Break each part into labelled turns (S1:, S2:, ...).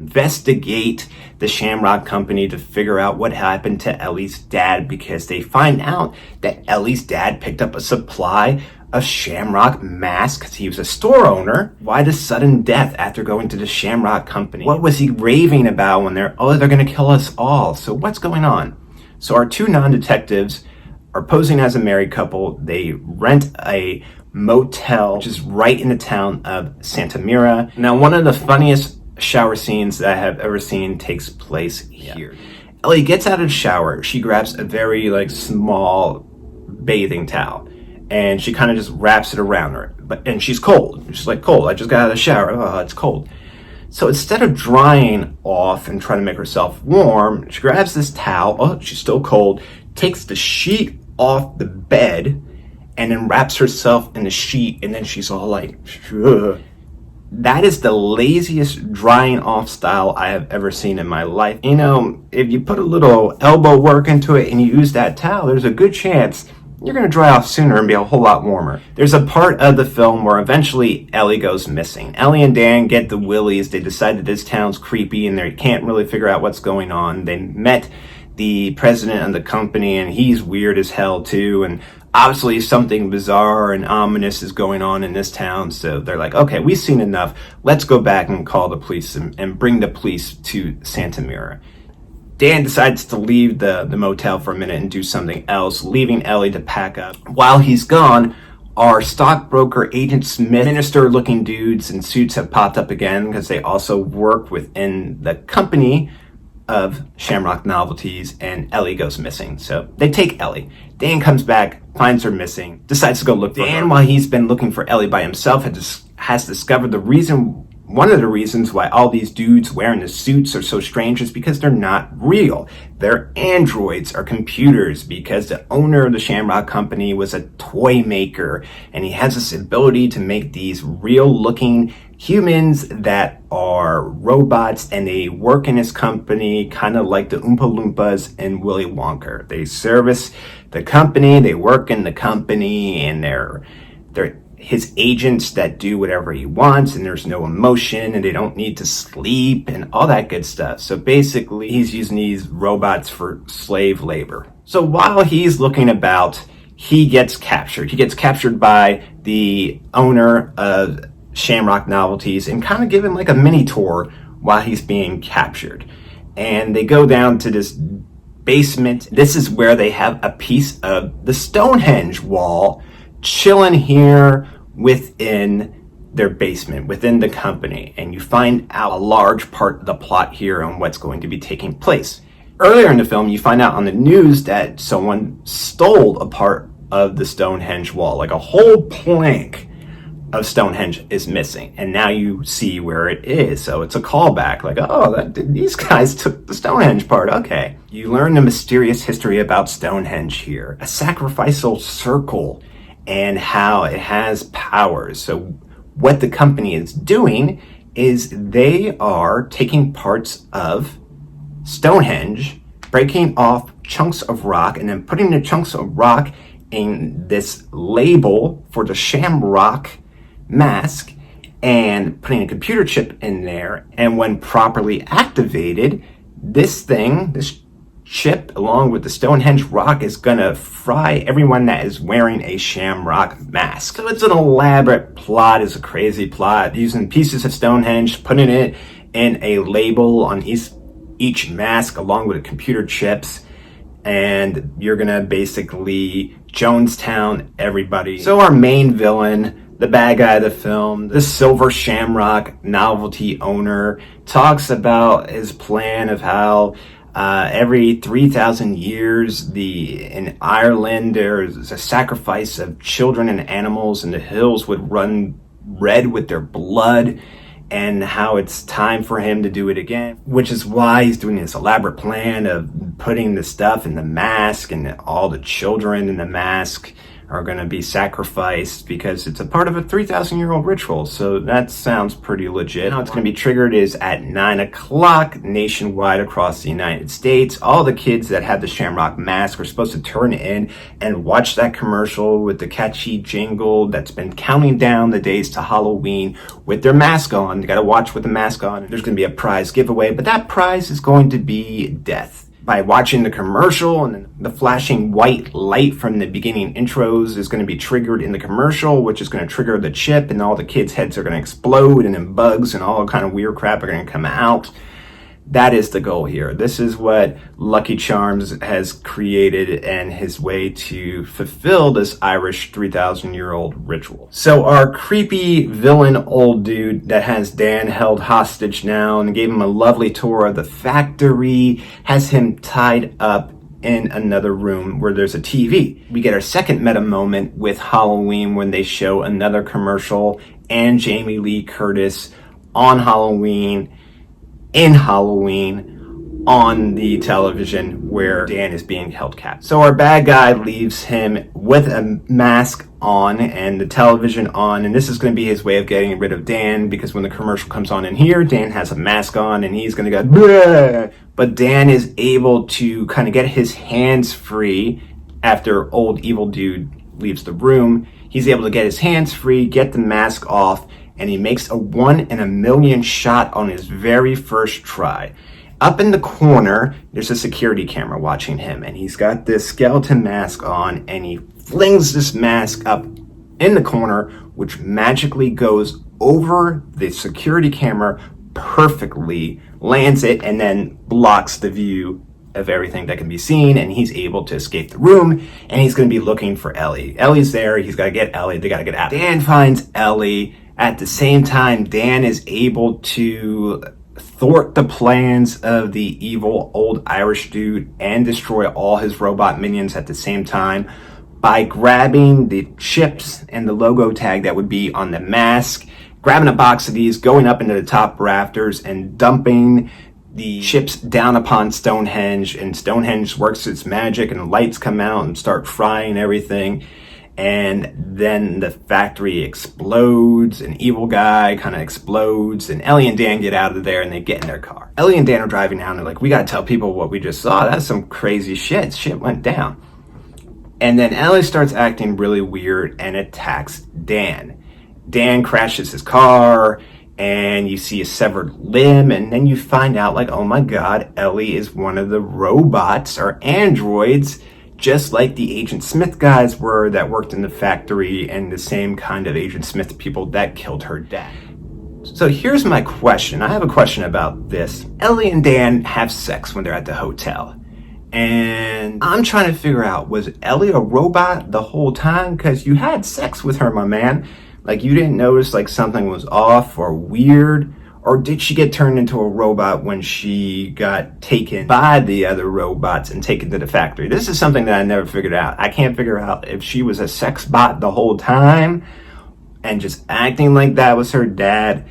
S1: investigate the Shamrock Company to figure out what happened to Ellie's dad, because they find out that Ellie's dad picked up a supply of Shamrock masks. He was a store owner. Why the sudden death after going to the Shamrock Company? What was he raving about when they're gonna kill us all? So what's going on? So our two non-detectives are posing as a married couple. They rent a motel, which is right in the town of Santa Mira. Now, one of the funniest shower scenes that I have ever seen takes place here. Ellie gets out of the shower. She grabs a very small bathing towel, and she kind of just wraps it around her. And she's cold. She's cold. I just got out of the shower. Oh, it's cold. So instead of drying off and trying to make herself warm, she grabs this towel. Oh, she's still cold. Takes the sheet off the bed and then wraps herself in the sheet. And then she's all like, ugh. That is the laziest drying off style I have ever seen in my life. You know, if you put a little elbow work into it and you use that towel, there's a good chance you're going to dry off sooner and be a whole lot warmer. There's a part of the film where eventually Ellie goes missing. Ellie and Dan get the willies. They decide that this town's creepy and they can't really figure out what's going on. They met the president of the company and he's weird as hell too. And obviously something bizarre and ominous is going on in this town. So they're like, okay, we've seen enough. Let's go back and call the police and bring the police to Santa Mira. Dan decides to leave the motel for a minute and do something else, leaving Ellie to pack up. While he's gone, our stockbroker, Agent Smith, minister-looking dudes in suits have popped up again because they also work within the company of Shamrock Novelties, and Ellie goes missing. So they take Ellie. Dan comes back, finds her missing, decides to go look for her. Dan, while he's been looking for Ellie by himself, has discovered one of the reasons why all these dudes wearing the suits are so strange is because they're not real. They're androids or computers, because the owner of the Shamrock Company was a toy maker, and he has this ability to make these real-looking humans that are robots, and they work in his company kind of like the Oompa Loompas in Willy Wonka. They service the company, they work in the company, and they're his agents that do whatever he wants, and there's no emotion, and they don't need to sleep and all that good stuff. So basically he's using these robots for slave labor. So while he's looking about, he gets captured. He gets captured by the owner of Shamrock Novelties and kind of given a mini tour while he's being captured. And they go down to this basement. This is where they have a piece of the Stonehenge wall chilling here within their basement, within the company. And you find out a large part of the plot here on what's going to be taking place. Earlier in the film, you find out on the news that someone stole a part of the Stonehenge wall, a whole plank of Stonehenge is missing, and now you see where it is. So it's a callback, these guys took the Stonehenge part. Okay, you learn the mysterious history about Stonehenge here, a sacrificial circle, and how it has powers. So what the company is doing is they are taking parts of Stonehenge, breaking off chunks of rock, and then putting the chunks of rock in this label for the Shamrock mask and putting a computer chip in there. And when properly activated, this chip along with the Stonehenge rock is gonna fry everyone that is wearing a Shamrock mask. So it's an elaborate plot. It's a crazy plot, using pieces of Stonehenge, putting it in a label on each mask along with the computer chips, and you're gonna basically Jonestown everybody. So our main villain, the bad guy of the film, the Silver Shamrock Novelty owner, talks about his plan of how every 3,000 years in Ireland there's a sacrifice of children and animals, and the hills would run red with their blood, and how it's time for him to do it again, which is why he's doing this elaborate plan of putting the stuff in the mask and all the children in the mask are going to be sacrificed because it's a part of a 3,000-year-old ritual. So that sounds pretty legit. How it's going to be triggered is at 9 o'clock nationwide across the United States. All the kids that have the Shamrock mask are supposed to turn in and watch that commercial with the catchy jingle that's been counting down the days to Halloween with their mask on. You got to watch with the mask on. There's going to be a prize giveaway, but that prize is going to be death. By watching the commercial, and then the flashing white light from the beginning intros is going to be triggered in the commercial, which is going to trigger the chip, and all the kids' heads are going to explode, and then bugs and all kind of weird crap are going to come out. That is the goal here. This is what Lucky Charms has created and his way to fulfill this Irish 3,000-year-old ritual. So our creepy villain old dude that has Dan held hostage now and gave him a lovely tour of the factory has him tied up in another room where there's a TV. We get our second meta moment with Halloween when they show another commercial and Jamie Lee Curtis on Halloween, in Halloween, on the television where Dan is being held captive. So our bad guy leaves him with a mask on and the television on, and this is going to be his way of getting rid of Dan, because when the commercial comes on in here, Dan has a mask on and he's going to go bleh! But Dan is able to kind of get his hands free after old evil dude leaves the room. He's able to get his hands free, get the mask off, and he makes a 1 in a million shot on his very first try. Up in the corner, there's a security camera watching him, and he's got this skeleton mask on, and he flings this mask up in the corner, which magically goes over the security camera perfectly, lands it, and then blocks the view of everything that can be seen, and he's able to escape the room, and he's going to be looking for Ellie. Ellie's there, he's got to get Ellie, they got to get out. Dan finds Ellie. At the same time, Dan is able to thwart the plans of the evil old Irish dude and destroy all his robot minions at the same time by grabbing the chips and the logo tag that would be on the mask, grabbing a box of these, going up into the top rafters and dumping the chips down upon Stonehenge, and Stonehenge works its magic and the lights come out and start frying everything. And then the factory explodes, an evil guy kind of explodes, and Ellie and Dan get out of there and they get in their car. Ellie and Dan are driving down, they're like, we gotta tell people what we just saw. That's some crazy shit. Shit went down. And then Ellie starts acting really weird and attacks Dan. Dan crashes his car, and you see a severed limb, and then you find out, like, oh my god, Ellie is one of the robots or androids, just like the Agent Smith guys were that worked in the factory, and the same kind of Agent Smith people that killed her dad. So here's my question. I have a question about this. Ellie and Dan have sex when they're at the hotel. And I'm trying to figure out, was Ellie a robot the whole time? Because you had sex with her, my man. Like, you didn't notice like something was off or weird? Or did she get turned into a robot when she got taken by the other robots and taken to the factory? This is something that I never figured out. I can't figure out if she was a sex bot the whole time and just acting like that was her dad.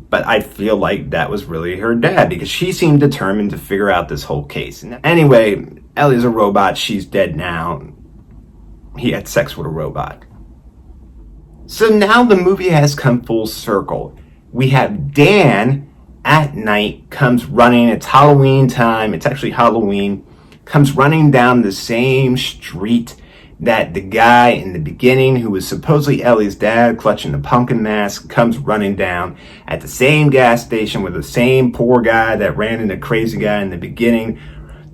S1: But I feel like that was really her dad, because she seemed determined to figure out this whole case. And anyway, Ellie's a robot. She's dead now. He had sex with a robot. So now the movie has come full circle. We have Dan at night, comes running, it's Halloween time, it's actually Halloween, comes running down the same street that the guy in the beginning, who was supposedly Ellie's dad, clutching the pumpkin mask, comes running down at the same gas station with the same poor guy that ran into crazy guy in the beginning.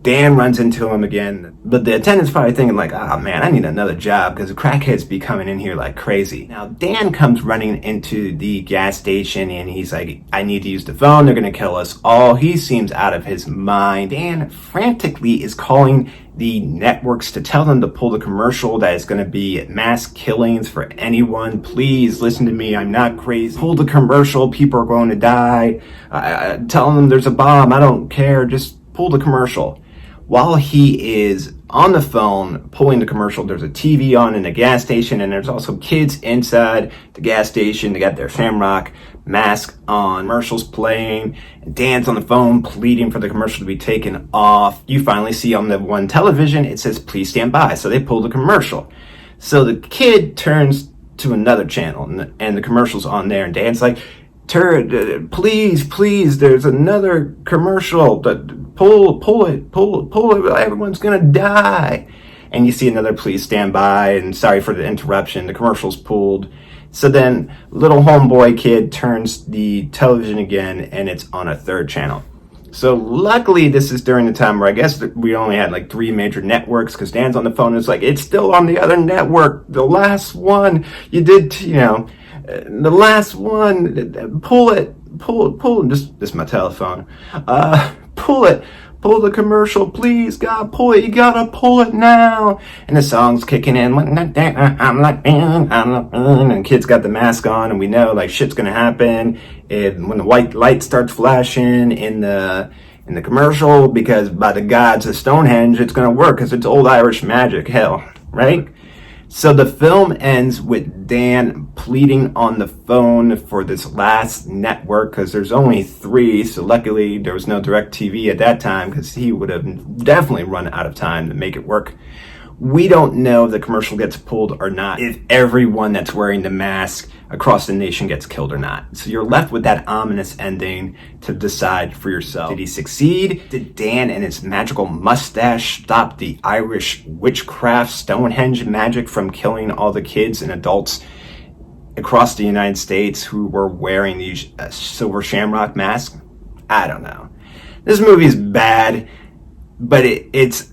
S1: Dan runs into him again, but the attendant's probably thinking like, oh man, I need another job because the crackheads be coming in here like crazy. Now Dan comes running into the gas station and he's like, I need to use the phone, they're gonna kill us all. He seems out of his mind. Dan frantically is calling the networks to tell them to pull the commercial that is gonna be mass killings for anyone. Please listen to me, I'm not crazy. Pull the commercial, people are going to die. Tell them there's a bomb, I don't care, just pull the commercial. While he is on the phone pulling the commercial, there's a TV on in the gas station, and there's also kids inside the gas station. They got their Shamrock mask on, commercials playing, and Dan's on the phone pleading for the commercial to be taken off. You finally see on the one television, it says, please stand by. So they pull the commercial. So the kid turns to another channel, and the commercial's on there, and Dan's like, please, there's another commercial. Pull it, everyone's gonna die. And you see another police stand by, and sorry for the interruption, the commercial's pulled. So then little homeboy kid turns the television again, and it's on a third channel. So luckily this is during the time where I guess we only had like 3 major networks, because Dan's on the phone and it's like, it's still on the other network, the last one you did, the last one, pull it, this is my telephone, pull the commercial, please, God, pull it, you gotta pull it now. And the song's kicking in, and kid's got the mask on, and we know like shit's gonna happen. And when the white light starts flashing in the commercial, because by the gods of Stonehenge, it's gonna work, because it's old Irish magic, hell, right? So the film ends with Dan pleading on the phone for this last network, because there's only 3, so luckily there was no direct TV at that time, because he would have definitely run out of time to make it work. We don't know if the commercial gets pulled or not, if everyone that's wearing the mask across the nation gets killed or not. So you're left with that ominous ending to decide for yourself. Did he succeed? Did Dan and his magical mustache stop the Irish witchcraft Stonehenge magic from killing all the kids and adults across the United States who were wearing these silver shamrock masks? I don't know. This movie is bad, but it's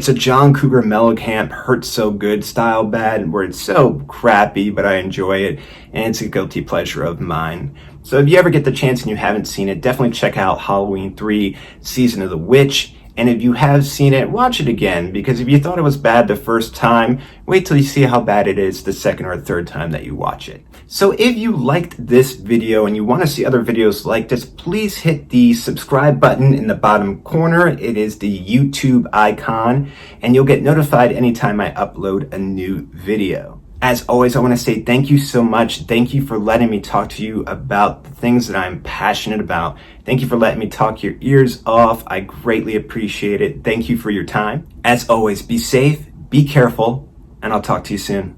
S1: a John Cougar Mellencamp Hurt So Good style bad, where it's so crappy, but I enjoy it, and it's a guilty pleasure of mine. So if you ever get the chance and you haven't seen it, definitely check out Halloween 3 Season of the Witch. And if you have seen it, watch it again, because if you thought it was bad the first time, wait till you see how bad it is the second or third time that you watch it. So if you liked this video and you want to see other videos like this, please hit the subscribe button in the bottom corner. It is the YouTube icon, and you'll get notified anytime I upload a new video. As always, I want to say thank you so much. Thank you for letting me talk to you about the things that I'm passionate about. Thank you for letting me talk your ears off. I greatly appreciate it. Thank you for your time. As always, be safe, be careful, and I'll talk to you soon.